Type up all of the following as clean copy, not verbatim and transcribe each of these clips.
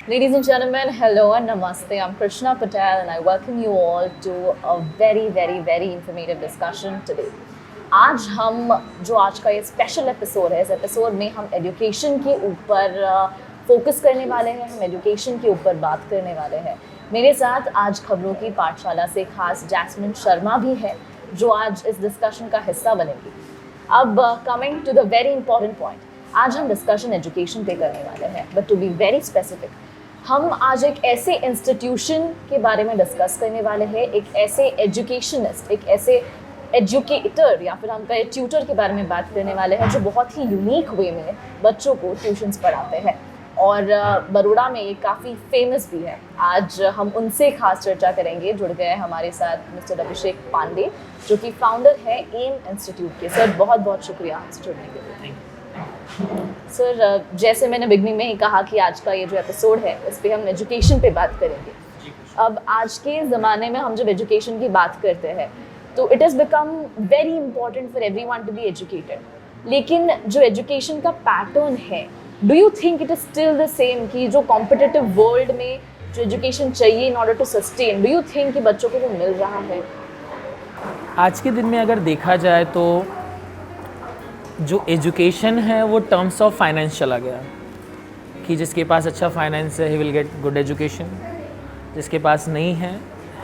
Ladies and gentlemen, hello and namaste. I'm Krishna Patel and I welcome you all to a very informative discussion today. आज आज का ये special episode है, इस episode में हम एजुकेशन के ऊपर फोकस करने वाले हैं, हम एजुकेशन के ऊपर बात करने वाले हैं। मेरे साथ आज खबरों की पाठशाला से खास जैस्मिन शर्मा भी है, जो आज इस डिस्कशन का हिस्सा बनेगी। अब coming to the very important point, आज हम डिस्कशन एजुकेशन पे करने वाले हैं, but to be very specific, हम आज एक ऐसे इंस्टीट्यूशन के बारे में डिस्कस करने वाले हैं, एक ऐसे एजुकेशनिस्ट, एक ऐसे एजुकेटर या फिर हम कहें ट्यूटर के बारे में बात करने वाले हैं, जो बहुत ही यूनिक वे में बच्चों को ट्यूशन्स पढ़ाते हैं और बड़ौदा में ये काफ़ी फेमस भी है। आज हम उनसे खास चर्चा करेंगे। जुड़ गए हमारे साथ मिस्टर अभिषेक पांडे, जो कि फाउंडर है एम इंस्टीट्यूट के। सर बहुत बहुत शुक्रिया हमसे जुड़ने के लिए। सर, जैसे मैंने बिगनिंग में ही कहा कि आज का ये जो एपिसोड है, इस पर हम एजुकेशन पे बात करेंगे। अब आज के ज़माने में हम जब एजुकेशन की बात करते हैं तो it is become very important for everyone to be educated. लेकिन जो एजुकेशन का पैटर्न है, do you think it is still the same कि जो कॉम्पिटिटिव वर्ल्ड में जो एजुकेशन चाहिए in order to sustain, do you think कि बच्चों को वो मिल रहा है? आज के दिन में अगर देखा जाए तो जो एजुकेशन है वो टर्म्स ऑफ फाइनेंस चला गया कि जिसके पास अच्छा फाइनेंस है he will get good education, जिसके पास नहीं है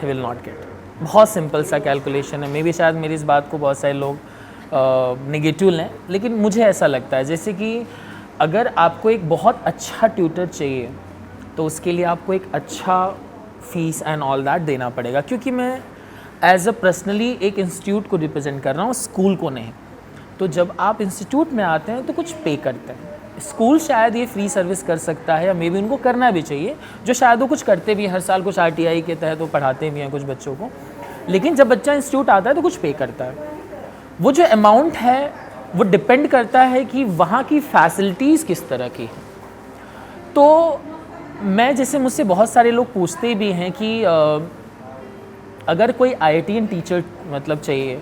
ही विल नॉट गेट। बहुत सिंपल सा कैलकुलेशन है। मे भी शायद मेरी इस बात को बहुत सारे लोग नेगेटिव लें, लेकिन मुझे ऐसा लगता है जैसे कि अगर आपको एक बहुत अच्छा ट्यूटर चाहिए तो उसके लिए आपको एक अच्छा फीस एंड ऑल दैट देना पड़ेगा। क्योंकि मैं एज अ पर्सनली एक इंस्टीट्यूट को रिप्रेजेंट कर रहा हूँ, स्कूल को नहीं। तो जब आप इंस्टीट्यूट में आते हैं तो कुछ पे करते हैं। स्कूल शायद ये फ्री सर्विस कर सकता है या मे बी उनको करना भी चाहिए, जो शायद वो कुछ करते भी, हर साल कुछ RTI के तहत वो पढ़ाते भी हैं कुछ बच्चों को। लेकिन जब बच्चा इंस्टीट्यूट आता है तो कुछ पे करता है। वो जो अमाउंट है वो डिपेंड करता है कि वहाँ की फैसिलिटीज़ किस तरह की हैं। तो मैं जैसे मुझसे बहुत सारे लोग पूछते भी हैं कि अगर कोई IITian टीचर मतलब चाहिए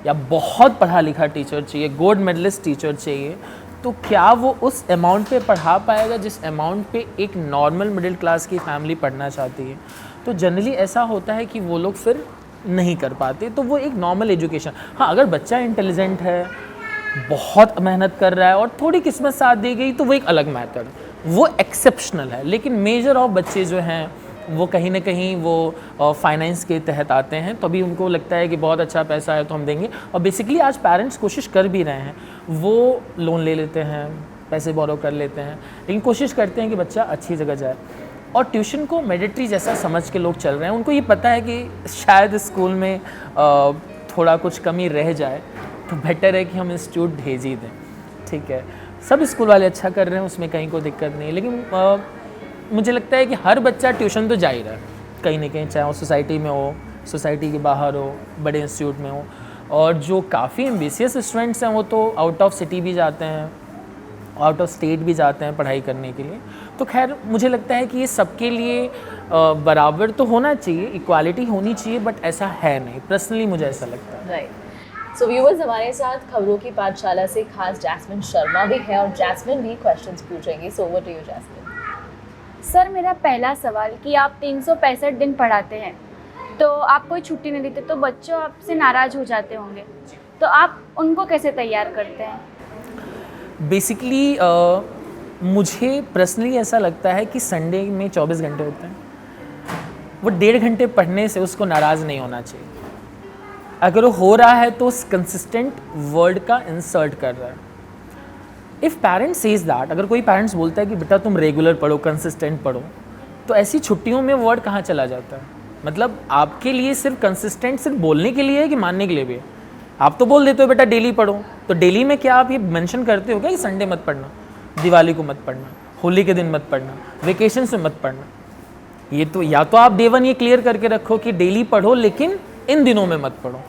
या बहुत पढ़ा लिखा टीचर चाहिए, गोल्ड मेडलिस्ट टीचर चाहिए, तो क्या वो उस अमाउंट पे पढ़ा पाएगा जिस अमाउंट पे एक नॉर्मल मिडिल क्लास की फैमिली पढ़ना चाहती है? तो जनरली ऐसा होता है कि वो लोग फिर नहीं कर पाते। तो वो एक नॉर्मल एजुकेशन, हाँ अगर बच्चा इंटेलिजेंट है, बहुत मेहनत कर रहा है और थोड़ी किस्मत साथ दी गई तो वो एक अलग मैथड, वो एक्सेप्शनल है। लेकिन मेजर ऑफ बच्चे जो हैं वो कहीं ना कहीं वो फाइनेंस के तहत आते हैं, तो अभी उनको लगता है कि बहुत अच्छा पैसा है तो हम देंगे। और बेसिकली आज पेरेंट्स कोशिश कर भी रहे हैं, वो लोन ले लेते हैं, पैसे बोरो कर लेते हैं, लेकिन कोशिश करते हैं कि बच्चा अच्छी जगह जाए। और ट्यूशन को मैंडेटरी जैसा समझ के लोग चल रहे हैं। उनको ये पता है कि शायद स्कूल में थोड़ा कुछ कमी रह जाए तो बेटर है कि हम इंस्टीट्यूट भेज ही दें। ठीक है, सब स्कूल वाले अच्छा कर रहे हैं, उसमें कहीं कोई दिक्कत नहीं। लेकिन मुझे लगता है कि हर बच्चा ट्यूशन तो जा ही रहा है कहीं ना कहीं, चाहे वो सोसाइटी में हो, सोसाइटी के बाहर हो, बड़े इंस्टीट्यूट में हो। और जो काफ़ी एम्बिशियस स्टूडेंट्स हैं वो तो आउट ऑफ सिटी भी जाते हैं, आउट ऑफ स्टेट भी जाते हैं पढ़ाई करने के लिए। तो खैर मुझे लगता है कि ये सबके लिए बराबर तो होना चाहिए, इक्वालिटी होनी चाहिए, बट ऐसा है नहीं। पर्सनली मुझे ऐसा लगता है। राइट। सो व्यूअर्स, हमारे साथ खबरों की पाठशाला से खास जैस्मिन शर्मा भी है और जैस्मिन भी क्वेश्चंस पूछेंगी। So over to you Jasmine. Sir, मेरा पहला सवाल कि आप 365 दिन पढ़ाते हैं, तो आप कोई छुट्टी नहीं देते, तो बच्चों आपसे नाराज़ हो जाते होंगे, तो आप उनको कैसे तैयार करते हैं? बेसिकली मुझे पर्सनली ऐसा लगता है कि संडे में 24 घंटे होते हैं, वो 1.5 घंटे पढ़ने से उसको नाराज़ नहीं होना चाहिए। अगर वो हो रहा है तो उस कंसिस्टेंट वर्ड का इंसर्ट कर रहा है। इफ़ पेरेंट्स सेज दैट, अगर कोई पेरेंट्स बोलता है कि बेटा तुम रेगुलर पढ़ो, कंसिस्टेंट पढ़ो, तो ऐसी छुट्टियों में वर्ड कहाँ चला जाता है? मतलब आपके लिए सिर्फ कंसिस्टेंट सिर्फ बोलने के लिए है कि मानने के लिए भी है? आप तो बोल देते हो बेटा डेली पढ़ो, तो डेली में क्या आप ये मेंशन करते हो क्या कि संडे मत पढ़ना, दिवाली को मत पढ़ना, होली के दिन मत पढ़ना, वेकेशन में मत पढ़ना? ये तो या तो आप डे 1 ये क्लियर करके रखो कि डेली पढ़ो लेकिन इन दिनों में मत पढ़ो।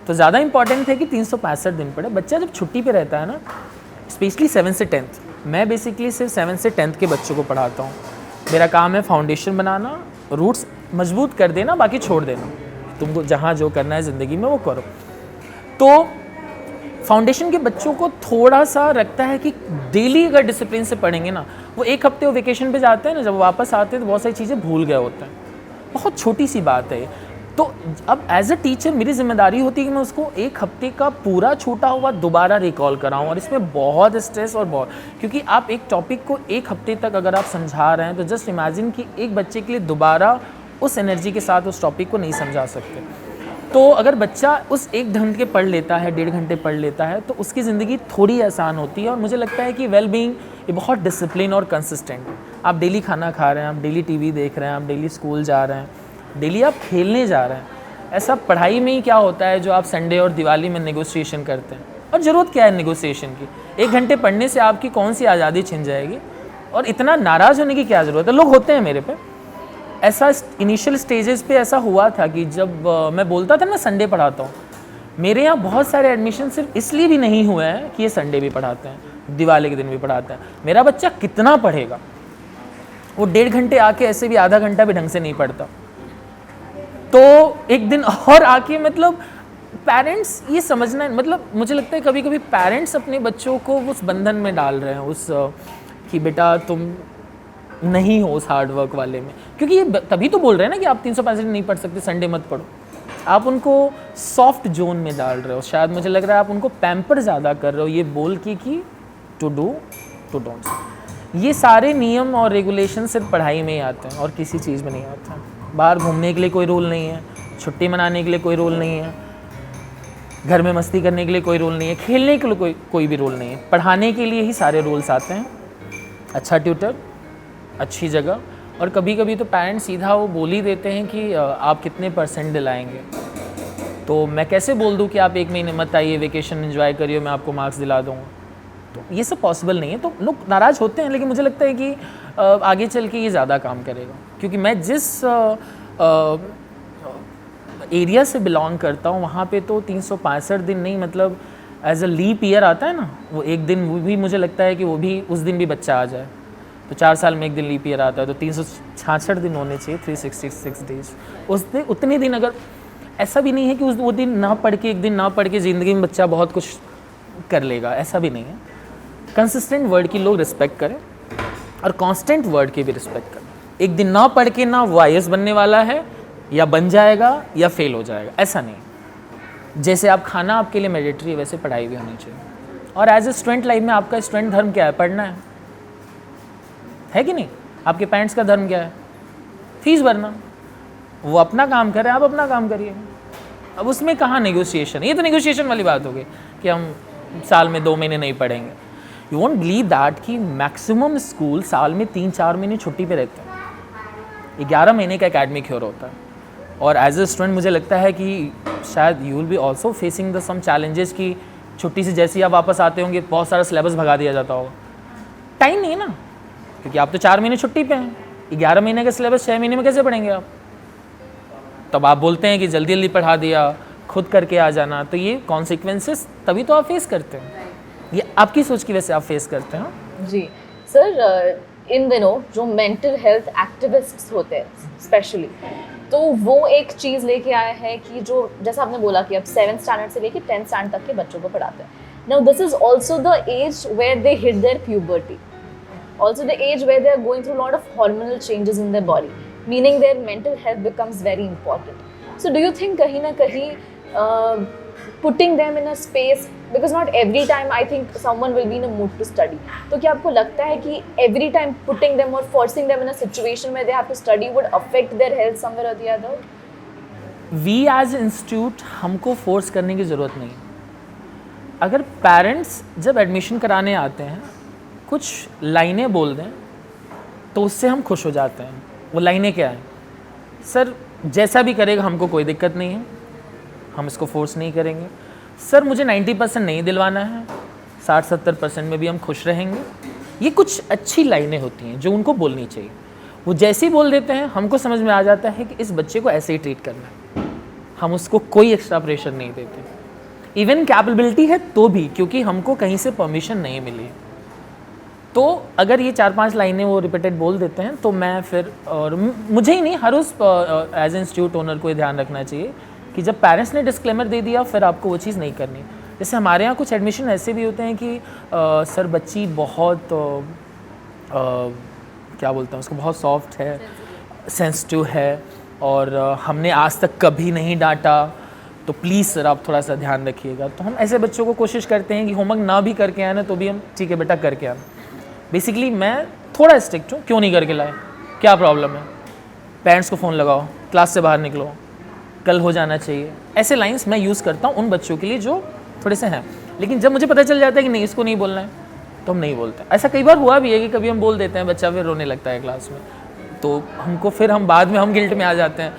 तो ज़्यादा इंपॉर्टेंट है कि 365 दिन पढ़े। बच्चा जब छुट्टी पे रहता है ना, स्पेशली 7 से 10th, मैं बेसिकली सिर्फ 7 से 10th के बच्चों को पढ़ाता हूँ। मेरा काम है फाउंडेशन बनाना, रूट्स मजबूत कर देना, बाकी छोड़ देना। तुमको जहाँ जो करना है ज़िंदगी में वो करो। तो फाउंडेशन के बच्चों को थोड़ा सा रखता है कि डेली अगर डिसिप्लिन से पढ़ेंगे ना, वो एक हफ्ते वो वेकेशन पे जाते हैं ना, जब वापस आते हैं तो बहुत सारी चीज़ें भूल गए होते हैं। बहुत छोटी सी बात है। तो अब एज अ टीचर मेरी जिम्मेदारी होती है कि मैं उसको एक हफ्ते का पूरा छूटा हुआ दोबारा रिकॉल कराऊं, और इसमें बहुत स्ट्रेस और बहुत, क्योंकि आप एक टॉपिक को एक हफ्ते तक अगर आप समझा रहे हैं तो जस्ट इमेजिन कि एक बच्चे के लिए दोबारा उस एनर्जी के साथ उस टॉपिक को नहीं समझा सकते। तो अगर बच्चा उस 1 घंटे पढ़ लेता है, 1.5 घंटे पढ़ लेता है, तो उसकी ज़िंदगी थोड़ी आसान होती है। और मुझे लगता है कि वेल बीइंग ये बहुत डिसिप्लिन और कंसिस्टेंट है। आप डेली खाना खा रहे हैं, आप डेली टीवी देख रहे हैं, आप डेली स्कूल जा रहे हैं, डेली आप खेलने जा रहे हैं। ऐसा पढ़ाई में ही क्या होता है जो आप संडे और दिवाली में नेगोशिएशन करते हैं? और ज़रूरत क्या है नेगोशिएशन की? 1 घंटे पढ़ने से आपकी कौन सी आज़ादी छिन जाएगी? और इतना नाराज़ होने की क्या ज़रूरत है? लोग होते हैं मेरे पे। ऐसा इनिशियल स्टेजेस पे ऐसा हुआ था कि जब मैं बोलता था ना संडे पढ़ाता हूँ, मेरे यहाँ बहुत सारे एडमिशन सिर्फ इसलिए भी नहीं हुए हैं कि ये संडे भी पढ़ाते हैं, दिवाली के दिन भी पढ़ाते हैं। मेरा बच्चा कितना पढ़ेगा? वो 1.5 घंटे आके ऐसे भी आधा घंटा भी ढंग से नहीं पढ़ता। तो एक दिन और आके मतलब पेरेंट्स ये समझना, मतलब मुझे लगता है कभी कभी पेरेंट्स अपने बच्चों को उस बंधन में डाल रहे हैं, उस कि बेटा तुम नहीं हो उस हार्ड वर्क वाले में, क्योंकि ये तभी तो बोल रहे हैं ना कि आप 365 नहीं पढ़ सकते, संडे मत पढ़ो। आप उनको सॉफ्ट जोन में डाल रहे हो। शायद मुझे लग रहा है आप उनको पैम्पर ज़्यादा कर रहे हो ये बोल के कि टू डू टू डोंट। ये सारे नियम और रेगुलेशन सिर्फ पढ़ाई में ही आते हैं और किसी चीज़ में नहीं आते हैं। बाहर घूमने के लिए कोई रूल नहीं है, छुट्टी मनाने के लिए कोई रूल नहीं है, घर में मस्ती करने के लिए कोई रूल नहीं है, खेलने के लिए कोई भी रूल नहीं है। पढ़ाने के लिए ही सारे रूल्स आते हैं। अच्छा ट्यूटर, अच्छी जगह, और कभी कभी तो पेरेंट्स सीधा वो बोल ही देते हैं कि आप कितने % दिलाएंगे। तो मैं कैसे बोल दूं कि आप 1 महीने मत आइए, वेकेशन एंजॉय करिए, मैं आपको मार्क्स दिला दूंगा? तो ये सब पॉसिबल नहीं है। तो लोग नाराज़ होते हैं, लेकिन मुझे लगता है कि आगे चल के ये ज़्यादा काम करेगा, क्योंकि मैं जिस एरिया से बिलोंग करता हूँ वहाँ पे तो 365 दिन नहीं, मतलब एज अ लीप ईयर आता है ना, वो एक दिन वो भी मुझे लगता है कि वो भी उस दिन भी बच्चा आ जाए। तो 4 साल में एक दिन लीप ईयर आता है, तो 366 दिन होने चाहिए, 366 डेज। उस दिन उतने दिन, अगर ऐसा भी नहीं है कि वो दिन ना पढ़ के, एक दिन ना पढ़ के ज़िंदगी में बच्चा बहुत कुछ कर लेगा, ऐसा भी नहीं है। कंसिस्टेंट वर्ड की लोग रिस्पेक्ट करें और कांस्टेंट वर्ड की भी रिस्पेक्ट करें। एक दिन ना पढ़ के ना वो IAS बनने वाला है, या बन जाएगा या फेल हो जाएगा, ऐसा नहीं। जैसे आप खाना आपके लिए मैंडेटरी है, वैसे पढ़ाई भी होनी चाहिए। और एज ए स्टूडेंट लाइफ में आपका स्टूडेंट धर्म क्या है? पढ़ना है कि नहीं? आपके पेरेंट्स का धर्म क्या है? फीस भरना। वो अपना काम कर रहे हैं, आप अपना काम करिए। अब उसमें कहाँ नेगोशिएशन? ये तो नेगोशिएशन वाली बात हो गई कि हम साल में 2 महीने नहीं पढ़ेंगे। यू वोंट बिलीव दैट कि मैक्सिमम स्कूल साल में 3-4 महीने छुट्टी पे रहते हैं। 11 महीने का एकेडमिक ईयर होता है। और एज ए स्टूडेंट मुझे लगता है कि शायद you will be also facing the some challenges कि छुट्टी से जैसे ही आप वापस आते होंगे बहुत सारा सिलेबस भगा दिया जाता होगा। टाइम नहीं है ना, क्योंकि आप तो 4 महीने छुट्टी पे हैं। 11 महीने का सिलेबस 6 महीने में कैसे पढ़ेंगे आप? तब आप बोलते हैं कि जल्दी जल्दी पढ़ा दिया, खुद करके आ जाना। तो ये कॉन्सिक्वेंसेस तभी तो आप फेस करते हैं, ये आपकी सोच की वजह से आप फेस करते हैं। जी सर, इन दिनों जो मेंटल हेल्थ एक्टिविस्ट्स होते हैं स्पेशली, तो वो एक चीज़ लेके आया है कि जो जैसा आपने बोला कि अब 7th स्टैंडर्ड से लेके 10th स्टैंडर्ड तक के बच्चों को पढ़ाते हैं। Now this is also the age where they hit their puberty, also the age where they are going through a lot of hormonal changes in their body, meaning their mental health becomes very important. So do you think kahin na kahin putting them in a space, because not every time I think someone will be in a mood to study, तो क्या आपको लगता है कि every time putting them or forcing them in a situation where they have to study would affect their health somewhere or the other? We as institute हमको force करने की ज़रूरत नहीं। अगर पेरेंट्स जब एडमिशन कराने आते हैं कुछ लाइनें बोल दें तो उससे हम खुश हो जाते हैं। वो लाइनें क्या हैं? सर जैसा भी करेगा हमको कोई दिक्कत नहीं है, हम इसको फोर्स नहीं करेंगे। सर मुझे 90% नहीं दिलवाना है, 60-70% में भी हम खुश रहेंगे। ये कुछ अच्छी लाइनें होती हैं जो उनको बोलनी चाहिए। वो जैसे ही बोल देते हैं हमको समझ में आ जाता है कि इस बच्चे को ऐसे ही ट्रीट करना है। हम उसको कोई एक्स्ट्रा प्रेशर नहीं देते, इवन कैपेबिलिटी है तो भी, क्योंकि हमको कहीं से परमिशन नहीं मिली है। तो अगर ये 4-5 लाइनें वो रिपीटेड बोल देते हैं तो मैं फिर, और मुझे ही नहीं, हर उस एज इंस्टीट्यूट ओनर को ये ध्यान रखना चाहिए कि जब पेरेंट्स ने डिस्क्लेमर दे दिया फिर आपको वो चीज़ नहीं करनी। जैसे हमारे यहाँ कुछ एडमिशन ऐसे भी होते हैं कि सर बच्ची बहुत क्या बोलते हैं उसको, बहुत सॉफ्ट है, सेंसिटिव है और हमने आज तक कभी नहीं डांटा, तो प्लीज़ सर आप थोड़ा सा ध्यान रखिएगा। तो हम ऐसे बच्चों को कोशिश करते हैं कि होमवर्क ना भी करके आए ना तो भी हम ठीक है बेटा करके आना। बेसिकली मैं थोड़ा स्ट्रिक्ट हूँ, क्यों नहीं करके लाए, क्या प्रॉब्लम है, पेरेंट्स को फ़ोन लगाओ, क्लास से बाहर निकलो, कल हो जाना चाहिए। ऐसे लाइंस मैं यूज़ करता हूँ उन बच्चों के लिए जो थोड़े से हैं। लेकिन जब मुझे पता चल जाता है कि नहीं इसको नहीं बोलना है तो हम नहीं बोलते। ऐसा कई बार हुआ भी है कि कभी हम बोल देते हैं, बच्चा फिर रोने लगता है क्लास में, तो हमको फिर हम बाद में हम गिल्ट में आ जाते हैं,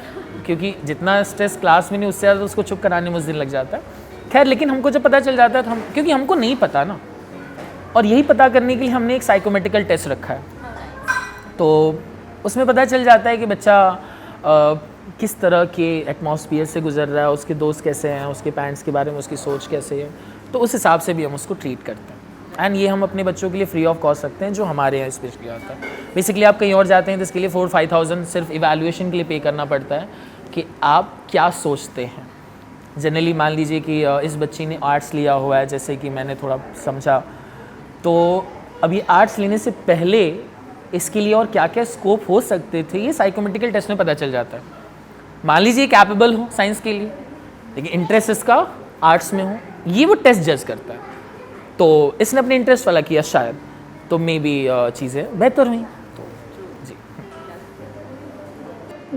क्योंकि जितना स्ट्रेस क्लास में नहीं उससे ज़्यादा उसको चुप कराने में उस दिन लग जाता है। खैर, लेकिन हमको जब पता चल जाता है तो हम, क्योंकि हमको नहीं पता ना, और यही पता करने के लिए हमने एक साइकोमेट्रिकल टेस्ट रखा है, तो उसमें पता चल जाता है कि बच्चा किस तरह के एटमॉस्फियर से गुजर रहा है, उसके दोस्त कैसे हैं, उसके पेरेंट्स के बारे में उसकी सोच कैसे है, तो उस हिसाब से भी हम उसको ट्रीट करते हैं। एंड ये हम अपने बच्चों के लिए फ्री ऑफ कॉस्ट रखते हैं जो हमारे यहाँ स्पेशली आता है। बेसिकली आप कहीं और जाते हैं तो इसके लिए 4-5,000 सिर्फ इवैल्यूएशन के लिए पे करना पड़ता है कि आप क्या सोचते हैं। जनरली मान लीजिए कि इस बच्ची ने आर्ट्स लिया हुआ है, जैसे कि मैंने थोड़ा समझा, तो अभी आर्ट्स लेने से पहले इसके लिए और क्या क्या स्कोप हो सकते थे ये साइकोमेट्रिकल टेस्ट में पता चल जाता है। मान लीजिए कैपेबल हो साइंस के लिए, लेकिन इंटरेस्ट इसका आर्ट्स में हो, ये वो टेस्ट जज करता है। तो इसने अपने इंटरेस्ट वाला किया शायद, तो मे बी चीज़ें बेहतर हुई। तो जी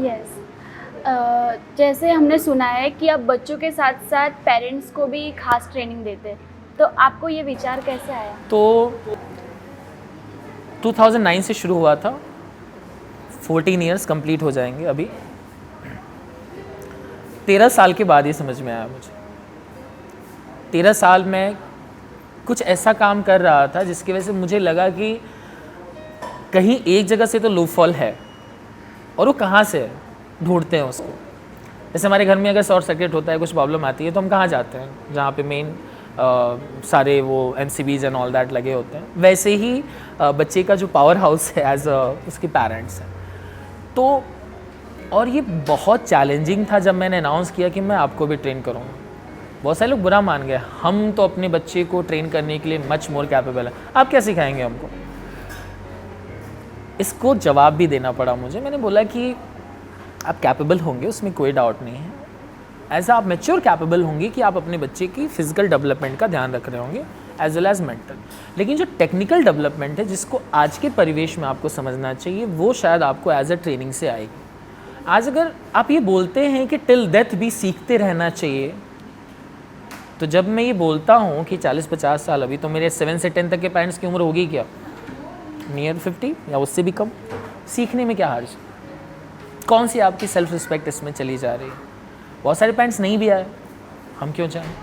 यस, जैसे हमने सुना है कि आप बच्चों के साथ साथ पेरेंट्स को भी खास ट्रेनिंग देते हैं, तो आपको ये विचार कैसे आया? तो 2009 से शुरू हुआ था, 14 ईयर्स कंप्लीट हो जाएंगे अभी। 13 साल के बाद ये समझ में आया मुझे। 13 साल में कुछ ऐसा काम कर रहा था जिसकी वजह से मुझे लगा कि कहीं एक जगह से तो लूपहॉल है, और वो कहाँ से है, ढूंढते हैं उसको। जैसे हमारे घर में अगर शॉर्ट सर्किट होता है, कुछ प्रॉब्लम आती है, तो हम कहाँ जाते हैं, जहाँ पे मेन सारे वो MCBs एंड ऑल दैट लगे होते हैं। वैसे ही बच्चे का जो पावर हाउस है एज उसके पेरेंट्स हैं। तो और ये बहुत चैलेंजिंग था जब मैंने अनाउंस किया कि मैं आपको भी ट्रेन करूँगा। बहुत सारे लोग बुरा मान गए, हम तो अपने बच्चे को ट्रेन करने के लिए मच मोर कैपेबल है, आप क्या सिखाएंगे हमको। इसको जवाब भी देना पड़ा मुझे। मैंने बोला कि आप कैपेबल होंगे, उसमें कोई डाउट नहीं है, ऐसा आप मैच्योर कैपेबल होंगे कि आप अपने बच्चे की फिजिकल डेवलपमेंट का ध्यान रख रहे होंगे एज वेल एज मेंटल। लेकिन जो टेक्निकल डेवलपमेंट है जिसको आज के परिवेश में आपको समझना चाहिए, वो शायद आपको एज अ ट्रेनिंग से आएगी। आज अगर आप ये बोलते हैं कि टिल डेथ भी सीखते रहना चाहिए, तो जब मैं ये बोलता हूँ कि 40-50 साल, अभी तो मेरे 7 से 10 तक के पेरेंट्स की उम्र होगी क्या, नियर 50 या उससे भी कम, सीखने में क्या हर्ज, कौन सी आपकी सेल्फ रिस्पेक्ट इसमें चली जा रही है। बहुत सारे पेरेंट्स नहीं भी आए, हम क्यों चाहें,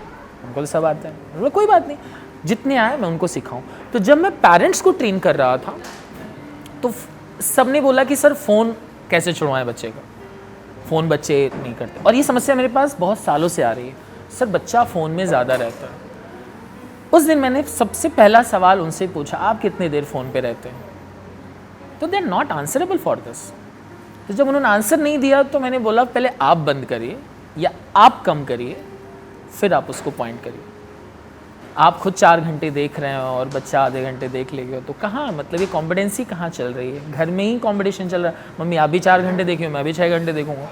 उनको तो सब आता है, मतलब कोई बात नहीं, जितने आए मैं उनको सिखाऊं। तो जब मैं पेरेंट्स को ट्रेन कर रहा था तो सब ने बोला कि सर फ़ोन कैसे छुड़वाएं बच्चे का, फ़ोन बच्चे नहीं करते। और ये समस्या मेरे पास बहुत सालों से आ रही है, सर बच्चा फ़ोन में ज़्यादा रहता है। उस दिन मैंने सबसे पहला सवाल उनसे पूछा, आप कितने देर फ़ोन पे रहते हैं, तो they are not answerable for this. तो जब उन्होंने आंसर नहीं दिया तो मैंने बोला पहले आप बंद करिए या आप कम करिए, फिर आप उसको पॉइंट करिए। आप खुद 4 घंटे देख रहे हो और बच्चा आधे घंटे देख लेगा, तो कहाँ, मतलब ये कॉम्पिटेंसी कहाँ चल रही है। घर में ही कॉम्पिटिशन चल रहा है, मम्मी आप भी 4 घंटे देखिए, मैं भी 6 घंटे देखूंगा।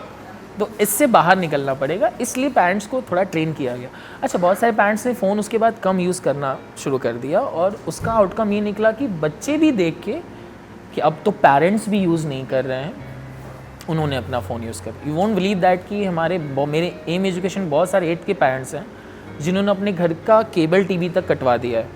तो इससे बाहर निकलना पड़ेगा, इसलिए पेरेंट्स को थोड़ा ट्रेन किया गया। अच्छा, बहुत सारे पेरेंट्स ने फ़ोन उसके बाद कम यूज़ करना शुरू कर दिया, और उसका आउटकम ये निकला कि बच्चे भी देख के कि अब तो पेरेंट्स भी यूज़ नहीं कर रहे हैं, उन्होंने अपना फ़ोन यूज़ कर। यू वोंट बिलीव दैट कि मेरे एम एजुकेशन बहुत सारे 8th के पेरेंट्स हैं जिन्होंने अपने घर का केबल टीवी तक कटवा दिया है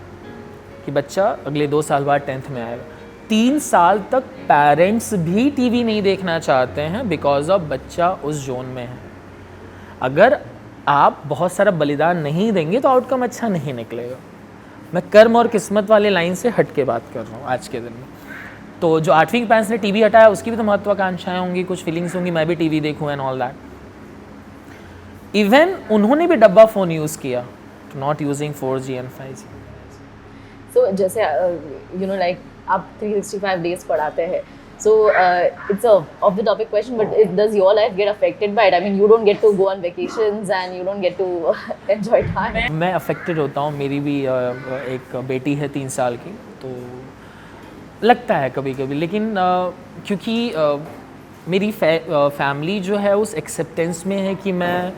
कि बच्चा अगले 2 साल बाद 10th में आएगा। 3 साल तक पेरेंट्स भी टीवी नहीं देखना चाहते हैं बिकॉज ऑफ बच्चा उस जोन में है। अगर आप बहुत सारा बलिदान नहीं देंगे तो आउटकम अच्छा नहीं निकलेगा। मैं कर्म और किस्मत वाले लाइन से हट के बात कर रहा हूँ आज के दिन में। तो जो 8वीं के पेरेंट्स ने टीवी हटाया, उसकी भी तो महत्वाकांक्षाएं होंगी, कुछ फीलिंग्स होंगी, मैं भी टीवी देखूँ एंड ऑल दैट। इवन उन्होंने भी डब्बा फ़ोन यूज़ किया, not using 4G and 5G। सो जैसे लाइक आप 365 डेज पढ़ाते हैं, So it's a off the topic question, but does your life get affected by it? I mean, you don't get to go on vacations and you don't get to enjoy time. मैं affected होता हूँ, मेरी भी एक बेटी है 3 साल की, तो लगता है कभी कभी, लेकिन क्योंकि मेरी फैमिली जो है उस एक्सेप्टेंस में है कि मैं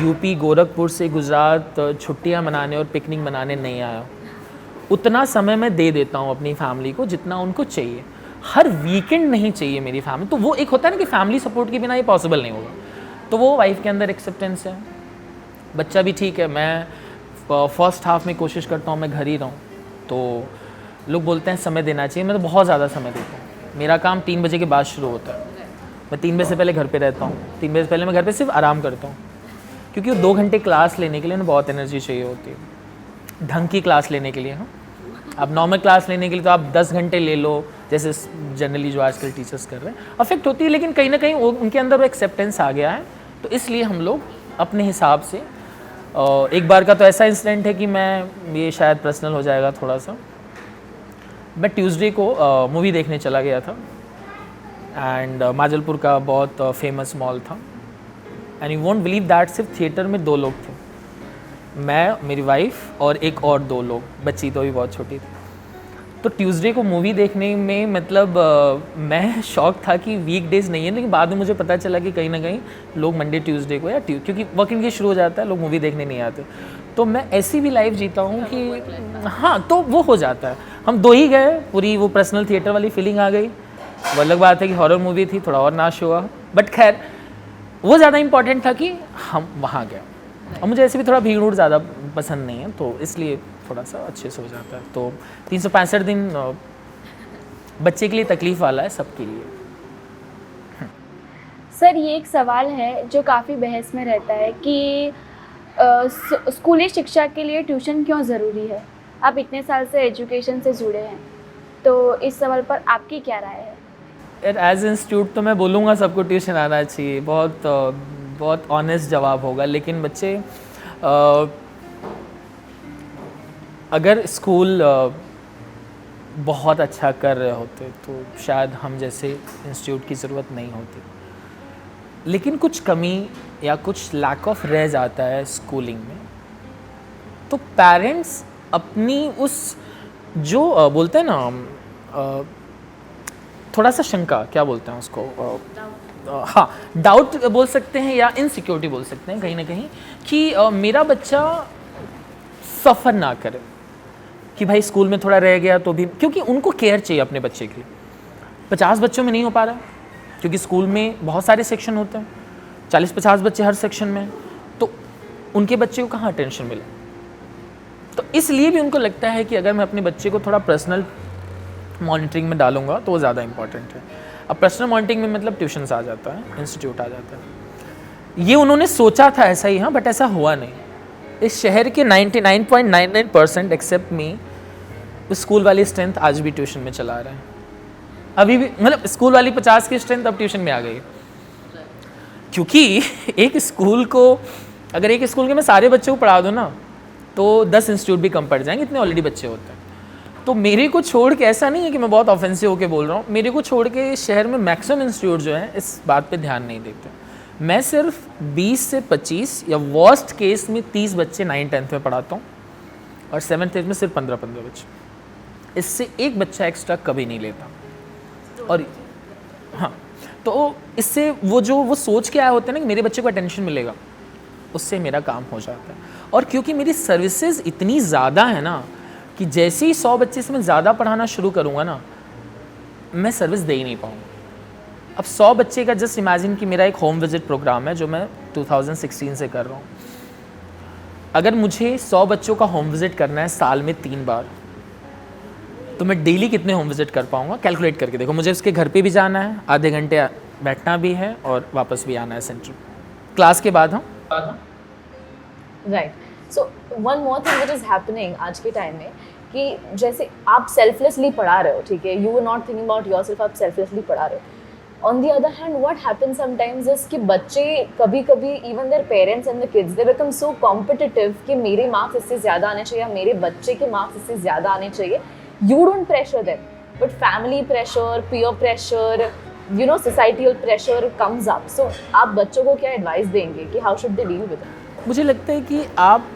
यूपी गोरखपुर से गुजरात छुट्टियां मनाने और पिकनिक मनाने नहीं आया। उतना समय मैं दे देता हूँ अपनी फैमिली को जितना उनको चाहिए। हर वीकेंड नहीं चाहिए मेरी फैमिली, तो वो एक होता है ना कि फैमिली सपोर्ट के बिना ये पॉसिबल नहीं होगा, तो वो वाइफ के अंदर एक्सेप्टेंस है। बच्चा भी ठीक है, मैं फर्स्ट हाफ में कोशिश करता हूँ मैं घर ही रहूँ, तो लोग बोलते हैं समय देना चाहिए, मैं तो बहुत ज़्यादा समय देता हूँ। मेरा काम 3 बजे के बाद शुरू होता है, मैं 3 बजे से पहले घर पे रहता हूँ। 3 बजे से पहले मैं घर पे सिर्फ आराम करता हूँ, क्योंकि वो 2 घंटे क्लास लेने के लिए ना बहुत एनर्जी चाहिए होती है, ढंग की क्लास लेने के लिए। हाँ, अब नॉर्मल क्लास लेने के लिए तो आप 10 घंटे ले लो, जैसे जनरली जो आजकल टीचर्स कर रहे हैं, अफेक्ट होती है, लेकिन कहीं ना कहीं उनके अंदर वो एक्सेप्टेंस आ गया है, तो इसलिए हम लोग अपने हिसाब से। एक बार का तो ऐसा इंसिडेंट है कि मैं, ये शायद पर्सनल हो जाएगा थोड़ा सा, मैं ट्यूसडे को मूवी देखने चला गया था, एंड माजलपुर का बहुत फेमस मॉल था, and you won't believe that सिर्फ थिएटर में 2 लोग थे, मैं, मेरी वाइफ और एक और 2 लोग, बच्ची तो भी बहुत छोटी थी। तो ट्यूसडे को मूवी देखने में मतलब मैं शॉक था कि वीकडेज नहीं है, लेकिन बाद में मुझे पता चला कि कहीं ना कहीं लोग मंडे ट्यूसडे को, या क्योंकि वर्किंग डे शुरू हो जाता है, लोग मूवी देखने नहीं आते, तो मैं ऐसी भी लाइफ जीता हूँ कि हाँ, तो वो हो जाता है। हम 2 ही गए, पूरी वो पर्सनल थिएटर वाली फीलिंग आ गई। वो अलग बात है कि हॉरर मूवी थी, थोड़ा और नाश हुआ, बट खैर वो ज़्यादा इंपॉर्टेंट था कि हम वहाँ गए। और मुझे ऐसे भी थोड़ा भीड़ उड़ ज़्यादा पसंद नहीं है, तो इसलिए थोड़ा सा अच्छे से हो जाता है। तो 365 दिन बच्चे के लिए तकलीफ़ वाला है, सबके लिए। सर, ये एक सवाल है जो काफ़ी बहस में रहता है कि स्कूली शिक्षा के लिए ट्यूशन क्यों ज़रूरी है। आप इतने साल से एजुकेशन से जुड़े हैं, तो इस सवाल पर आपकी क्या राय है? एज इंस्टीट्यूट तो मैं बोलूँगा सबको ट्यूशन आना चाहिए, बहुत ऑनेस्ट जवाब होगा, लेकिन बच्चे अगर स्कूल बहुत अच्छा कर रहे होते तो शायद हम जैसे इंस्टीट्यूट की ज़रूरत नहीं होती, लेकिन कुछ कमी या कुछ लैक ऑफ रह जाता है स्कूलिंग में, तो पेरेंट्स अपनी उस जो बोलते हैं ना थोड़ा सा शंका, क्या बोलते हैं उसको, हाँ, डाउट बोल सकते हैं या इनसिक्योरिटी बोल सकते हैं कहीं ना कहीं, कि मेरा बच्चा सफ़र ना करे, कि भाई स्कूल में थोड़ा रह गया तो भी, क्योंकि उनको केयर चाहिए अपने बच्चे के लिए। 50 बच्चों में नहीं हो पा रहा, क्योंकि स्कूल में बहुत सारे सेक्शन होते हैं, 40-50 बच्चे हर सेक्शन में, तो उनके बच्चे को कहाँ अटेंशन मिले। तो इसलिए भी उनको लगता है कि अगर मैं अपने बच्चे को थोड़ा पर्सनल मॉनिटरिंग में डालूंगा तो वो ज़्यादा इंपॉर्टेंट है। अब पर्सनल मॉनिटरिंग में मतलब ट्यूशन्स आ जाता है, इंस्टीट्यूट आ जाता है। ये उन्होंने सोचा था ऐसा ही, हाँ, बट ऐसा हुआ नहीं। इस शहर के 99.99% एक्सेप्ट मी स्कूल वाली स्ट्रेंथ आज भी ट्यूशन में चला रहे हैं। अभी भी मतलब स्कूल वाली 50 की स्ट्रेंथ अब ट्यूशन में आ गई, क्योंकि एक स्कूल को, अगर एक स्कूल के मैं सारे बच्चों को पढ़ा दूँ ना, तो 10 इंस्टीट्यूट भी कम पड़ जाएंगे, इतने ऑलरेडी बच्चे होते हैं। तो मेरे को छोड़ के, ऐसा नहीं है कि मैं बहुत ऑफेंसिव होकर बोल रहा हूँ, मेरे को छोड़ के शहर में मैक्सिमम इंस्टीट्यूट जो हैं इस बात पे ध्यान नहीं देते। मैं सिर्फ 20 से 25 या वर्स्ट केस में 30 बच्चे 9th-10th में पढ़ाता हूँ, और 7th-8th में सिर्फ 15-15 बच्चे, इससे एक बच्चा एक्स्ट्रा कभी नहीं लेता। और हाँ, तो इससे वो सोच के आए होते हैं ना कि मेरे बच्चे को अटेंशन मिलेगा, उससे मेरा काम हो जाता है। और क्योंकि मेरी सर्विसेज इतनी ज़्यादा है ना कि जैसे ही 100 बच्चे से मैं ज़्यादा पढ़ाना शुरू करूँगा ना, मैं सर्विस दे ही नहीं पाऊँगा। अब 100 बच्चे का जस्ट इमेजिन कि मेरा एक होम विजिट प्रोग्राम है जो मैं 2016 से कर रहा हूँ। अगर मुझे 100 बच्चों का होम विजिट करना है साल में 3 बार, तो मैं डेली कितने होम विजिट कर पाऊँगा, कैलकुलेट करके देखो। मुझे उसके घर पे भी जाना है, आधे घंटे बैठना भी है, और वापस भी आना है सेंटर क्लास के बाद। हाँ, right. So one more thing which is happening आज के टाइम में, कि जैसे आप सेल्फलेसली पढ़ा रहे हो, ठीक है, you are not thinking about yourself, आप सेल्फलेसली पढ़ा रहे हो। On the other hand what happens sometimes is कि बच्चे कभी कभी, even their parents and the kids, they become so competitive कि मेरे मार्क्स इससे ज़्यादा आने चाहिए, मेरे बच्चे के मार्क्स इससे ज़्यादा आने चाहिए। You don't pressure them, but family pressure, peer pressure, you know, societal pressure comes up. So आप बच्चों को क्या एडवाइस देंगे कि how should they deal with it? मुझे लगता है कि आप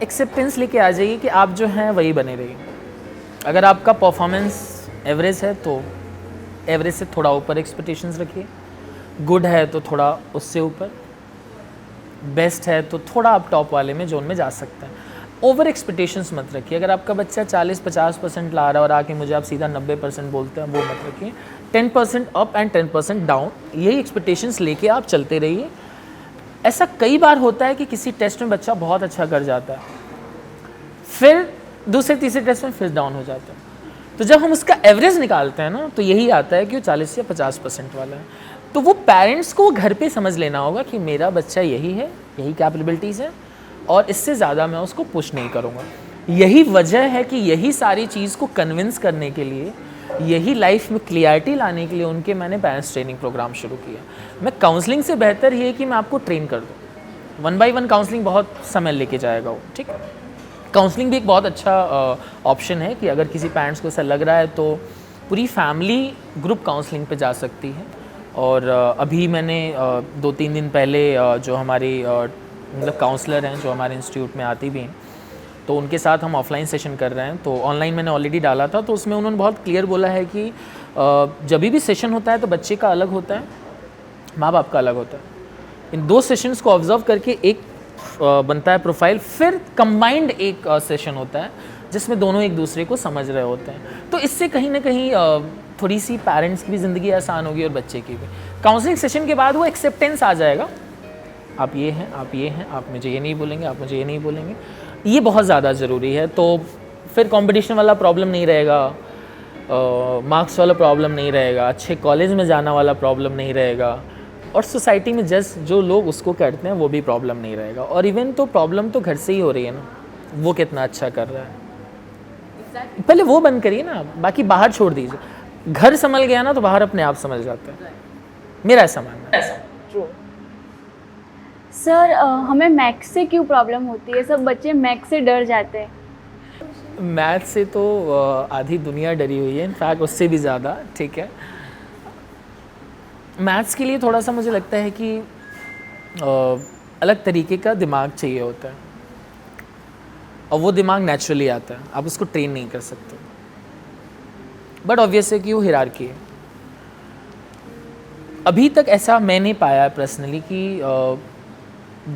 एक्सेप्टेंस लेके आ जाइए कि आप जो हैं वही बने रहिए। अगर आपका परफॉर्मेंस एवरेज है तो एवरेज से थोड़ा ऊपर एक्सपेक्टेशंस रखिए, गुड है तो थोड़ा उससे ऊपर, बेस्ट है तो थोड़ा आप टॉप वाले में जोन में जा सकते हैं। ओवर एक्सपेक्टेशंस मत रखिए। अगर आपका बच्चा 40-50% ला रहा है और आके मुझे आप सीधा 90% बोलते हैं, वो मत रखिए। 10% अप एंड 10% डाउन, यही एक्सपेक्टेशंस लेके आप चलते रहिए। ऐसा कई बार होता है कि किसी टेस्ट में बच्चा बहुत अच्छा कर जाता है, फिर दूसरे तीसरे टेस्ट में फिर डाउन हो जाता है। तो जब हम उसका एवरेज निकालते हैं ना, तो यही आता है कि वो 40 या 50% वाला है। तो वो पेरेंट्स को घर पे समझ लेना होगा कि मेरा बच्चा यही है, यही कैपेबिलिटीज़ है और इससे ज़्यादा मैं उसको पुश नहीं करूँगा। यही वजह है कि यही सारी चीज़ को कन्विंस करने के लिए, यही लाइफ में क्लियरिटी लाने के लिए उनके मैंने पेरेंट्स ट्रेनिंग प्रोग्राम शुरू किया। मैं काउंसलिंग से बेहतर ये है कि मैं आपको ट्रेन कर दूँ। 1 by 1 काउंसलिंग बहुत समय लेके जाएगा वो, ठीक है। काउंसलिंग भी एक बहुत अच्छा ऑप्शन है कि अगर किसी पेरेंट्स को ऐसा लग रहा है तो पूरी फैमिली ग्रुप काउंसलिंग पे जा सकती है। और अभी मैंने 2-3 दिन पहले जो हमारी मतलब काउंसलर हैं जो हमारे इंस्टीट्यूट में आती भी हैं, तो उनके साथ हम ऑफलाइन सेशन कर रहे हैं। तो ऑनलाइन मैंने ऑलरेडी डाला था, तो उसमें उन्होंने बहुत क्लियर बोला है कि जब भी सेशन होता है तो बच्चे का अलग होता है, माँ बाप का अलग होता है। इन 2 सेशंस को ऑब्जर्व करके एक बनता है प्रोफाइल, फिर कंबाइंड एक सेशन होता है जिसमें दोनों एक दूसरे को समझ रहे होते हैं। तो इससे कहीं ना कहीं थोड़ी सी पेरेंट्स की भी ज़िंदगी आसान होगी और बच्चे की भी। काउंसलिंग सेशन के बाद वो एक्सेप्टेंस आ जाएगा, आप ये हैं, आप ये हैं, आप मुझे ये नहीं बोलेंगे, आप मुझे ये नहीं बोलेंगे, ये बहुत ज़्यादा ज़रूरी है। तो फिर कंपटीशन वाला प्रॉब्लम नहीं रहेगा, मार्क्स वाला प्रॉब्लम नहीं रहेगा, अच्छे कॉलेज में जाना वाला प्रॉब्लम नहीं रहेगा, और सोसाइटी में जो लोग उसको करते हैं वो भी प्रॉब्लम नहीं रहेगा। और इवन तो प्रॉब्लम तो घर से ही हो रही है ना, वो कितना अच्छा कर रहा है, पहले वो बंद करिए ना, बाकी बाहर छोड़ दीजिए। घर संभल गया ना तो बाहर अपने आप संभल जाता है, मेरा ऐसा मानना है। सर हमें मैथ्स से क्यों प्रॉब्लम होती है? सब बच्चे मैथ्स से डर जाते हैं। मैथ से तो आधी दुनिया डरी हुई है, इनफैक्ट उससे भी ज़्यादा, ठीक है। मैथ्स के लिए थोड़ा सा मुझे लगता है कि अलग तरीके का दिमाग चाहिए होता है, और वो दिमाग नेचुरली आता है, आप उसको ट्रेन नहीं कर सकते। बट ऑब्वियस है कि वो हिरार्की है। अभी तक ऐसा मैंने पाया पर्सनली कि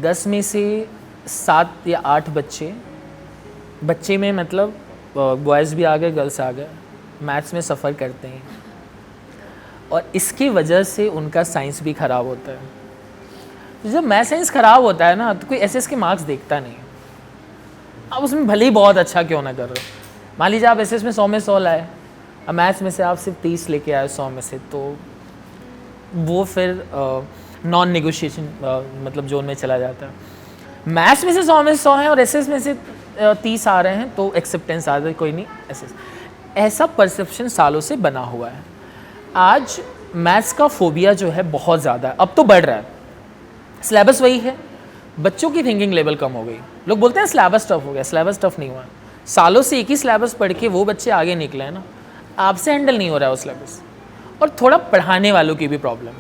10 में से 7 या 8 बच्चे में मतलब बॉयज़ भी आ गए, गर्ल्स आ गए, मैथ्स में सफ़र करते हैं, और इसकी वजह से उनका साइंस भी ख़राब होता है। तो जब मैथ साइंस ख़राब होता है ना, तो कोई एसएस के मार्क्स देखता नहीं। आप उसमें भले ही बहुत अच्छा क्यों ना कर रहे हो, मान लीजिए आप एसएस में 100 में 100 लाए, अब मैथ्स में से आप सिर्फ 30 लेके आए 100 में से, तो वो फिर नॉन नेगोशिएशन मतलब जोन में चला जाता है। मैथ्स में से 100 में 100 है और एसएस में से 30 आ रहे हैं, तो एक्सेप्टेंस आ जाए, कोई नहीं एसएस। ऐसा परसेप्शन सालों से बना हुआ है। आज मैथ्स का फोबिया जो है बहुत ज़्यादा है, अब तो बढ़ रहा है। सिलेबस वही है, बच्चों की थिंकिंग लेवल कम हो गई। लोग बोलते हैं सिलेबस टफ हो गया, सिलेबस टफ नहीं हुआ। सालों से एक ही सिलेबस पढ़ के वो बच्चे आगे निकले हैं ना, आपसे हैंडल नहीं हो रहा है वो सिलेबस। और थोड़ा पढ़ाने वालों की भी प्रॉब्लम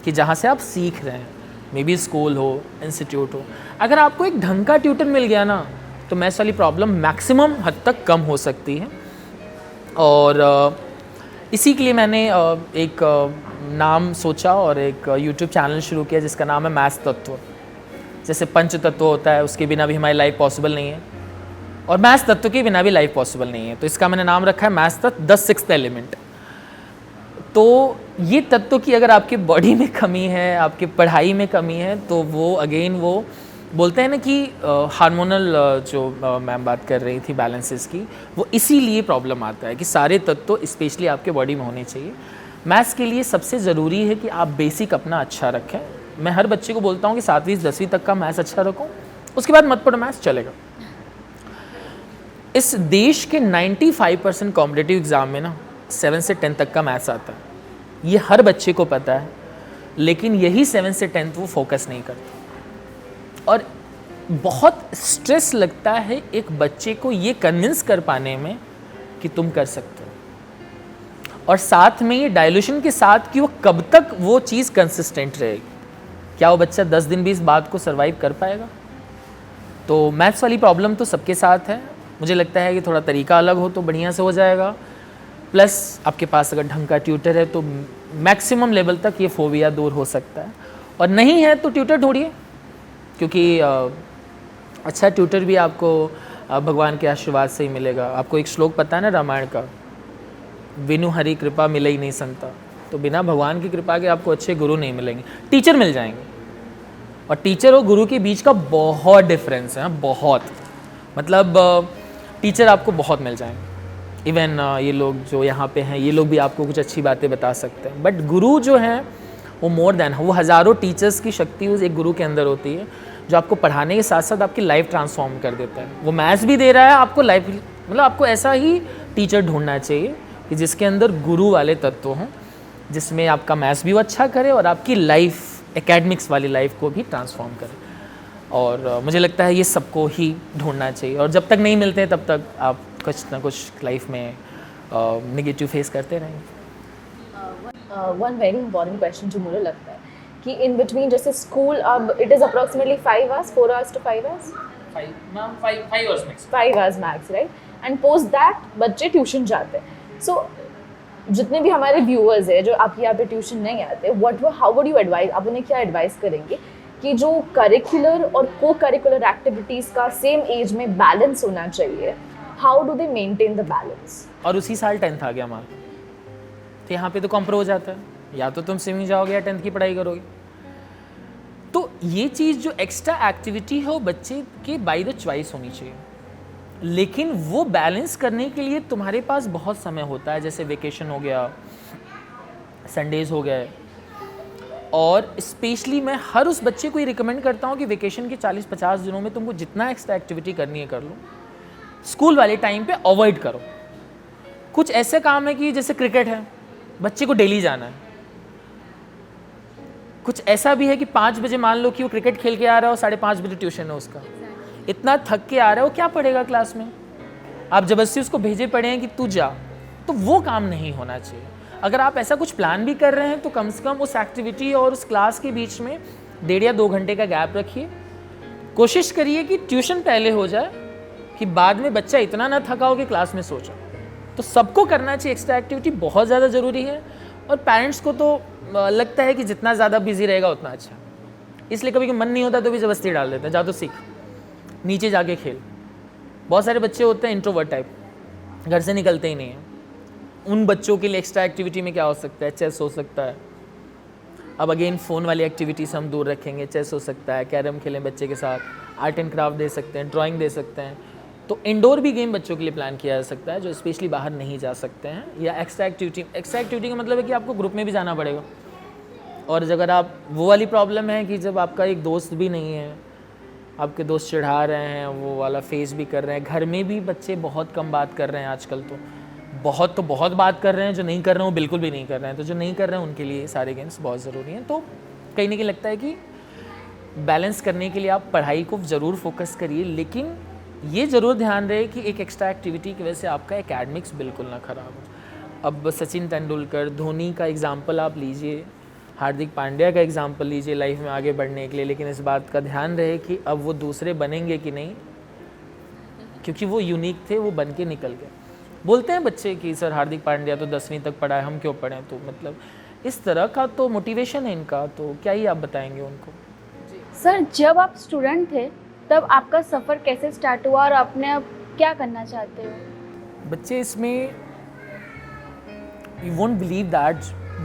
कि जहाँ से आप सीख रहे हैं, मे बी स्कूल हो, इंस्टीट्यूट हो, अगर आपको एक ढंग का ट्यूटर मिल गया ना, तो मैथ्स वाली प्रॉब्लम मैक्सिमम हद तक कम हो सकती है। और इसी के लिए मैंने एक नाम सोचा और एक यूट्यूब चैनल शुरू किया जिसका नाम है मैथ्स तत्व। जैसे पंच तत्व होता है, उसके बिना भी हमारी लाइफ पॉसिबल नहीं है, और मैथ्स तत्व के बिना भी लाइफ पॉसिबल नहीं है। तो इसका मैंने नाम रखा है मैथ्स तत्व द सिक्स्थ एलिमेंट। तो ये तत्व की अगर आपकी बॉडी में कमी है, आपकी पढ़ाई में कमी है, तो वो अगेन वो बोलते हैं ना कि हार्मोनल जो मैम बात कर रही थी बैलेंसेस की, वो इसीलिए प्रॉब्लम आता है कि सारे तत्व स्पेशली आपके बॉडी में होने चाहिए। मैथ्स के लिए सबसे ज़रूरी है कि आप बेसिक अपना अच्छा रखें। मैं हर बच्चे को बोलता हूँ कि 7वीं 10वीं तक का मैथ्स अच्छा रखो, उसके बाद मत पढ़ो मैथ्स, चलेगा। इस देश के 95% कॉम्पिटिटिव एग्ज़ाम में ना 7 से 10 तक का मैथ्स आता है, ये हर बच्चे को पता है, लेकिन यही 7 से 10 वो फोकस नहीं करते। और बहुत स्ट्रेस लगता है एक बच्चे को ये कन्विंस कर पाने में कि तुम कर सकते हो। और साथ में ये डाइल्यूशन के साथ कि वो कब तक वो चीज़ कंसिस्टेंट रहेगी, क्या वो बच्चा 10 दिन भी इस बात को सर्वाइव कर पाएगा। तो मैथ्स वाली प्रॉब्लम तो सबके साथ है, मुझे लगता है कि थोड़ा तरीका अलग हो तो बढ़िया से हो जाएगा, प्लस आपके पास अगर ढंग का ट्यूटर है तो मैक्सिमम लेवल तक ये फोबिया दूर हो सकता है, और नहीं है तो ट्यूटर ढूंढिए, क्योंकि अच्छा ट्यूटर भी आपको भगवान के आशीर्वाद से ही मिलेगा। आपको एक श्लोक पता है ना रामायण का, विनु हरि कृपा मिले ही नहीं संता, तो बिना भगवान की कृपा के आपको अच्छे गुरु नहीं मिलेंगे, टीचर मिल जाएंगे। और टीचर और गुरु के बीच का बहुत डिफरेंस है, बहुत, मतलब टीचर आपको बहुत मिल जाएंगे। इवन ये लोग जो यहाँ पे हैं ये लोग भी आपको कुछ अच्छी बातें बता सकते हैं, बट गुरु जो हैं वो मोर देन, वो हज़ारों टीचर्स की शक्ति उस एक गुरु के अंदर होती है, जो आपको पढ़ाने के साथ साथ आपकी लाइफ ट्रांसफॉर्म कर देता है। वो मैथ्स भी दे रहा है आपको लाइफ, मतलब आपको ऐसा ही टीचर ढूंढना चाहिए कि जिसके अंदर गुरु वाले तत्व हों, जिसमें आपका मैथ्स भी वो अच्छा करे और आपकी लाइफ, एकेडमिक्स वाली लाइफ को भी ट्रांसफॉर्म करे। और मुझे लगता है ये सबको ही ढूंढना चाहिए, और जब तक नहीं मिलते हैं तब तक आप कुछ ना कुछ लाइफ में नेगेटिव फेस करते रहेंगे। वन वेरी इंपॉर्टेंट क्वेश्चन जो मुझे लगता है कि इन बिटवीन, जैसे स्कूल अब it is approximately 5 hours, 4 hours to 5 hours, 5 hours max, right? And post that बच्चे ट्यूशन जाते हैं। सो जितने भी हमारे व्यूअर्स हैं जो आपके यहाँ पे ट्यूशन नहीं आते, हाउ वुड यू एडवाइस, आप उन्हें क्या एडवाइस करेंगे कि जो करिकुलर और को करिकुलर एक्टिविटीज़ का सेम एज में बैलेंस होना चाहिए, how do they maintain the balance? और उसी साल 10th आ गया हमारा, तो यहाँ पे तो कॉम्प्रो हो जाता है, या तो तुम स्विमिंग जाओगे या 10th की पढ़ाई करोगे। तो ये चीज़ जो एक्स्ट्रा एक्टिविटी है वो बच्चे के बाय द चॉइस होनी चाहिए, लेकिन वो बैलेंस करने के लिए तुम्हारे पास बहुत समय होता है, जैसे वेकेशन हो गया, संडेज हो गए। और स्पेशली मैं हर उस बच्चे को ये रिकमेंड करता हूँ कि वेकेशन के 40-50 दिनों में तुमको जितना एक्स्ट्रा एक्टिविटी करनी है कर लो, स्कूल वाले टाइम पे अवॉइड करो। कुछ ऐसे काम है कि जैसे क्रिकेट है, बच्चे को डेली जाना है। कुछ ऐसा भी है कि 5 बजे मान लो कि वो क्रिकेट खेल के आ रहा है और 5:30 बजे ट्यूशन है उसका, इतना थक के आ रहा है, वो क्या पढ़ेगा क्लास में? आप जबरदस्ती उसको भेजे पड़े हैं कि तू जा, तो वो काम नहीं होना चाहिए। अगर आप ऐसा कुछ प्लान भी कर रहे हैं तो कम से कम उस एक्टिविटी और उस क्लास के बीच में 1.5 या 2 घंटे का गैप रखिए। कोशिश करिए कि ट्यूशन पहले हो जाए कि बाद में बच्चा इतना ना थका हो कि क्लास में सो जाए। तो सबको करना चाहिए, एक्स्ट्रा एक्टिविटी बहुत ज़्यादा ज़रूरी है। और पेरेंट्स को तो लगता है कि जितना ज़्यादा बिजी रहेगा उतना अच्छा, इसलिए कभी मन नहीं होता तो भी ज़बरदस्ती डाल देते हैं, जा तो सीख, नीचे जाके खेल। बहुत सारे बच्चे होते हैं इंट्रोवर्ट टाइप, घर से निकलते ही नहीं हैं। उन बच्चों के लिए एक्स्ट्रा एक्टिविटी में क्या हो सकता है? चेस हो सकता है। अब अगेन फ़ोन वाली एक्टिविटी से हम दूर रखेंगे, चेस हो सकता है, कैरम खेलें बच्चे के साथ, आर्ट एंड क्राफ्ट दे सकते हैं, ड्राइंग दे सकते हैं। तो इंडोर भी गेम बच्चों के लिए प्लान किया जा सकता है जो स्पेशली बाहर नहीं जा सकते हैं। या एक्स्ट्रा एक्टिविटी का मतलब है कि आपको ग्रुप में भी जाना पड़ेगा। और अगर आप वो वाली प्रॉब्लम है कि जब आपका एक दोस्त भी नहीं है, आपके दोस्त चिढ़ा रहे हैं, वो वाला फेस भी कर रहे हैं, घर में भी बच्चे बहुत कम बात कर रहे हैं आजकल, तो बहुत बात कर रहे हैं, जो नहीं कर रहे हैं वो बिल्कुल भी नहीं कर रहे हैं। तो जो नहीं कर रहे हैं उनके लिए सारे गेम्स बहुत ज़रूरी हैं। तो कहीं ना कहीं लगता है कि बैलेंस करने के लिए आप पढ़ाई को ज़रूर फोकस करिए, लेकिन ये ज़रूर ध्यान रहे कि एक एक्स्ट्रा एक्टिविटी की वजह से आपका एकेडमिक्स बिल्कुल ना ख़राब हो। अब सचिन तेंदुलकर, धोनी का एग्ज़ाम्पल आप लीजिए, हार्दिक पांड्या का एग्ज़ाम्पल लीजिए लाइफ में आगे बढ़ने के लिए, लेकिन इस बात का ध्यान रहे कि अब वो दूसरे बनेंगे कि नहीं, क्योंकि वो यूनिक थे, वो बन के निकल गए। बोलते हैं बच्चे कि सर हार्दिक पांड्या तो 10वीं तक पढ़ा है, हम क्यों पढ़ें? तो मतलब इस तरह का तो मोटिवेशन है इनका, तो क्या ही आप बताएंगे उनको। सर, जब आप स्टूडेंट थे तब आपका सफ़र कैसे स्टार्ट हुआ और आपने अब क्या करना चाहते हो? बच्चे इसमें you won't believe that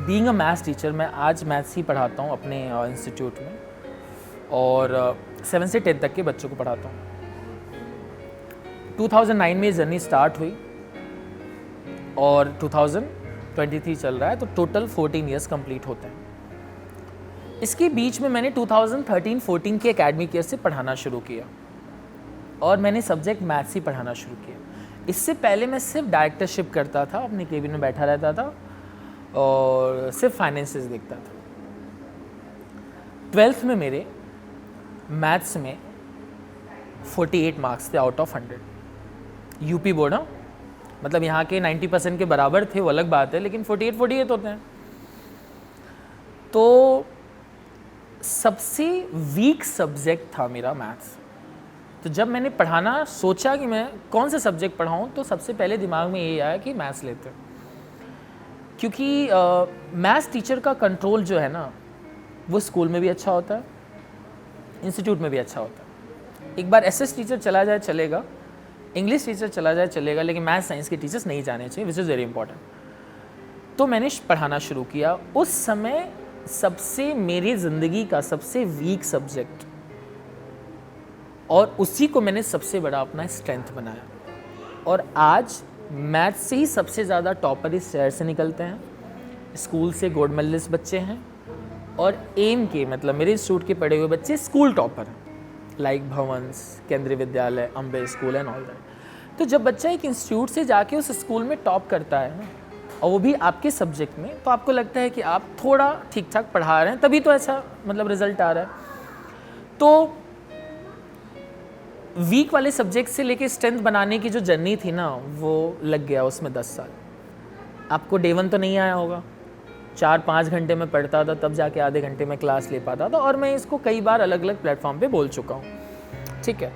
being a maths teacher, मैं आज मैथ्स ही पढ़ाता हूँ अपने इंस्टीट्यूट में, और 7 से 10 तक के बच्चों को पढ़ाता हूँ। 2009 में जर्नी स्टार्ट हुई और 2023 चल रहा है, तो टोटल 14 ईयर्स कंप्लीट होते हैं। इसके बीच में मैंने 2013-14 के एकेडमिक ईयर से पढ़ाना शुरू किया और मैंने सब्जेक्ट मैथ्स ही पढ़ाना शुरू किया। इससे पहले मैं सिर्फ डायरेक्टरशिप करता था, अपने केबिन में बैठा रहता था और सिर्फ फाइनेंसेस देखता था। 12th में मेरे मैथ्स में 48 मार्क्स थे आउट ऑफ 100। यूपी बोर्ड, हाँ, मतलब यहाँ के 90% के बराबर थे, वो अलग बात है, लेकिन 48 होते हैं। तो सबसे वीक सब्जेक्ट था मेरा मैथ्स। तो जब मैंने पढ़ाना सोचा कि मैं कौन सा सब्जेक्ट पढ़ाऊँ, तो सबसे पहले दिमाग में ये आया कि मैथ्स लेते हैं, क्योंकि मैथ्स टीचर का कंट्रोल जो है ना, वो स्कूल में भी अच्छा होता है, इंस्टीट्यूट में भी अच्छा होता है। एक बार एसएस टीचर चला जाए चलेगा, इंग्लिश टीचर चला जाए चलेगा, लेकिन मैथ साइंस के टीचर्स नहीं जाने चाहिए, विच इज़ वेरी इंपॉर्टेंट। तो मैंने पढ़ाना शुरू किया। उस समय सबसे मेरी ज़िंदगी का सबसे वीक सब्जेक्ट, और उसी को मैंने सबसे बड़ा अपना स्ट्रेंथ बनाया। और आज मैथ से ही सबसे ज़्यादा टॉपर इस शहर से निकलते हैं, स्कूल से गोल्ड मेडलिस्ट बच्चे हैं, और एम के मतलब मेरे इंस्टीट्यूट के पढ़े हुए बच्चे स्कूल टॉपर हैं, लाइक भवंस, केंद्रीय विद्यालय, Ambe school and all that. तो जब बच्चा एक इंस्टीट्यूट से जाके उस स्कूल में टॉप करता है ना, और वो भी आपके सब्जेक्ट में, तो आपको लगता है कि आप थोड़ा ठीक ठाक पढ़ा रहे हैं, तभी तो ऐसा मतलब रिजल्ट आ रहा है। तो वीक वाले सब्जेक्ट से लेके स्ट्रेंथ बनाने की जो जर्नी थी ना, वो लग गया उसमें 10 साल। आपको डे 1 तो नहीं आया होगा, 4-5 घंटे में पढ़ता था, तब जाके आधे घंटे में क्लास ले पाता था, और मैं इसको कई बार अलग अलग प्लेटफॉर्म पे बोल चुका हूँ, ठीक है।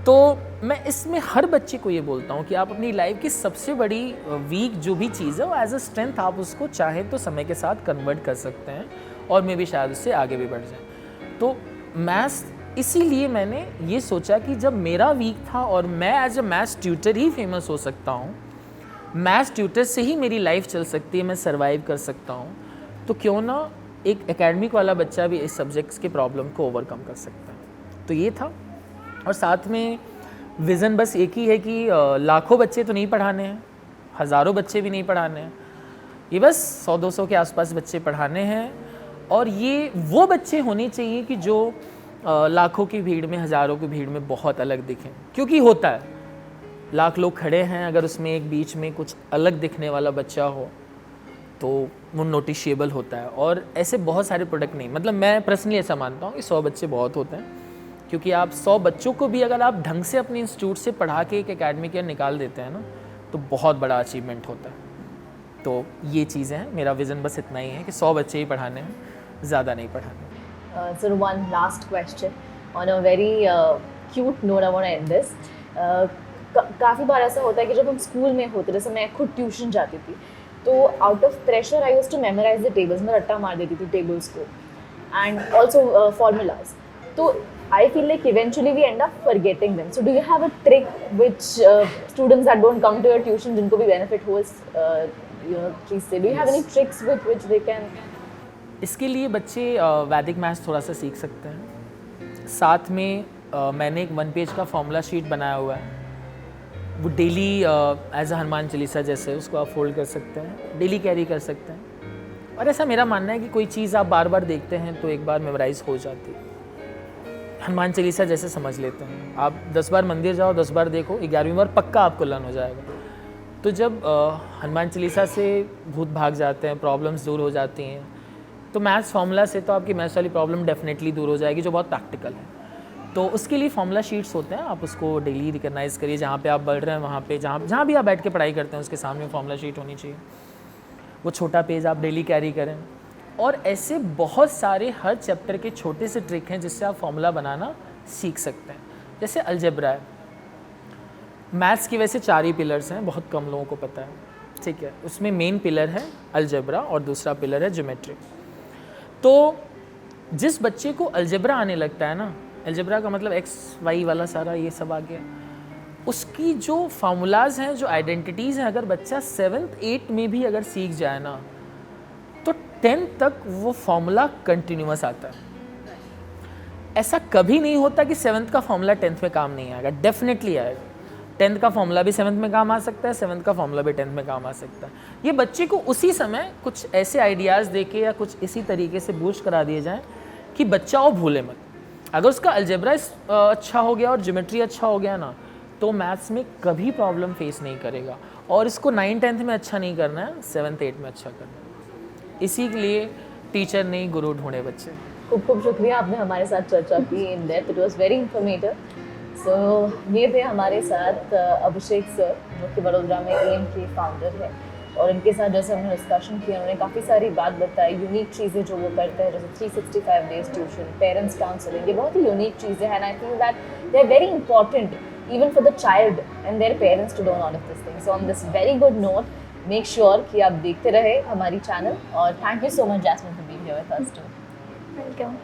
तो मैं इसमें हर बच्चे को ये बोलता हूँ कि आप अपनी लाइफ की सबसे बड़ी वीक जो भी चीज़ है, वो एज अ स्ट्रेंथ आप उसको चाहे तो समय के साथ कन्वर्ट कर सकते हैं, और मे भी शायद उससे आगे भी बढ़ जाए। तो मैथ्स इसीलिए मैंने ये सोचा कि जब मेरा वीक था और मैं एज अ मैथ्स ट्यूटर ही फेमस हो सकता हूँ, मैथ्स ट्यूटर से ही मेरी लाइफ चल सकती है, मैं सर्वाइव कर सकता हूँ, तो क्यों ना एक एकेडमिक वाला बच्चा भी इस सब्जेक्ट्स के प्रॉब्लम को ओवरकम कर सकता है। तो ये था, और साथ में विज़न बस एक ही है कि लाखों बच्चे तो नहीं पढ़ाने हैं, हज़ारों बच्चे भी नहीं पढ़ाने हैं, ये बस 100-200 के आसपास बच्चे पढ़ाने हैं। और ये वो बच्चे होने चाहिए कि जो लाखों की भीड़ में, हज़ारों की भीड़ में बहुत अलग दिखें, क्योंकि होता है लाख लोग खड़े हैं, अगर उसमें एक बीच में कुछ अलग दिखने वाला बच्चा हो तो वो नोटिशेबल होता है। और ऐसे बहुत सारे प्रोडक्ट नहीं, मतलब मैं पर्सनली ऐसा मानता हूँ कि 100 बच्चे बहुत होते हैं, क्योंकि आप 100 बच्चों को भी अगर आप ढंग से अपने इंस्टीट्यूट से पढ़ा के एक एकेडमी के निकाल देते हैं ना, तो बहुत बड़ा अचीवमेंट होता है। तो ये चीज़ें हैं, मेरा विज़न बस इतना ही है कि 100 बच्चे ही पढ़ाने हैं, ज़्यादा नहीं पढ़ाने। Sir, one last question on a very cute note. I want to end this. काफ़ी बार ऐसा होता है कि जब हम स्कूल में होते, जैसे मैं खुद ट्यूशन जाती थी, तो out of pressure I used to memorise the tables, मैं रट्टा मार देती थी टेबल्स को, एंड ऑल्सो फॉर्मूलाज। तो I feel like eventually we end up forgetting them. So do you have a trick which students that don't come to your tuition, जिनको भी benefit हो इस चीज़ से, do you have any tricks with which they can? इसके लिए बच्चे वैदिक मैथ्स थोड़ा सा सीख सकते हैं। साथ में मैंने एक 1 पेज का फॉर्मूला शीट बनाया हुआ है, वो daily as a Hanuman Chalisa जैसे उसको आप फोल्ड कर सकते हैं, डेली कैरी कर सकते हैं। और ऐसा मेरा मानना है कि कोई चीज़ आप बार बार देखते हैं तो एक बार मेमोराइज हो जाती है। हनुमान चालीसा जैसे समझ लेते हैं, आप 10 बार मंदिर जाओ, 10 बार देखो, 11वीं बार पक्का आपको लर्न हो जाएगा। तो जब हनुमान चालीसा से भूत भाग जाते हैं, प्रॉब्लम्स दूर हो जाती हैं, तो मैथ्स फार्मूला से तो आपकी मैथ्स वाली प्रॉब्लम डेफिनेटली दूर हो जाएगी, जो बहुत प्रैक्टिकल है। तो उसके लिए फार्मूला शीट्स होते हैं, आप उसको डेली रिकग्नाइज करिए, जहाँ पे आप बढ़ रहे हैं वहाँ पे, जहाँ भी आप बैठ के पढ़ाई करते हैं उसके सामने फार्मूला शीट होनी चाहिए। वो छोटा पेज आप डेली कैरी करें। और ऐसे बहुत सारे हर चैप्टर के छोटे से ट्रिक हैं जिससे आप फार्मूला बनाना सीख सकते हैं। जैसे अलजेब्रा है, मैथ्स की वैसे 4 ही पिलर्स हैं, बहुत कम लोगों को पता है, ठीक है। उसमें मेन पिलर है अलजेब्रा और दूसरा पिलर है ज्योमेट्री। तो जिस बच्चे को अलजेब्रा आने लगता है ना, अलजेब्रा का मतलब एक्स वाई वाला सारा ये सब आ गया, उसकी जो फार्मूलाज हैं, जो आइडेंटिटीज़ हैं, अगर बच्चा 7th 8th में भी अगर सीख जाए ना, तो 10th तक वो फार्मूला कंटिन्यूअस आता है। ऐसा कभी नहीं होता कि 7th का फार्मूला 10th में काम नहीं आएगा, डेफिनेटली आएगा। 10th का फार्मूला भी 7th में काम आ सकता है, 7th का फार्मूला भी 10th में काम आ सकता है। ये बच्चे को उसी समय कुछ ऐसे आइडियाज़ देके या कुछ इसी तरीके से बूस्ट करा दिए जाएं कि बच्चा वो भूले मत। अगर उसका अलजेब्रा अच्छा हो गया और ज्योमेट्री अच्छा हो गया ना, तो मैथ्स में कभी प्रॉब्लम फेस नहीं करेगा। और इसको 9th-10th में अच्छा नहीं करना है, 7th-8th में अच्छा करना है। इसी के लिए टीचर नहीं, गुरु ढूंढे बच्चे। खूब खूब शुक्रिया, आपने हमारे साथ चर्चा की in depth, it was very informative. So ये थे हमारे साथ अभिषेक सर, जो कि वडोदरा में एम के फाउंडर है, और इनके साथ जैसे हमने डिस्कशन किया, उन्होंने काफ़ी सारी बात बताई, यूनिक चीज़ें जो वो करते हैं, जैसे 365 डेज ट्यूशन, पेरेंट्स काउंसलिंग, ये बहुत ही यूनिक चीज़ें हैं, and I feel that they are very important even for the child and their parents to do all of this things. So on this very good note, make sure कि आप देखते रहे हमारी channel, और thank you so much Jasmine for being here with us too. Welcome.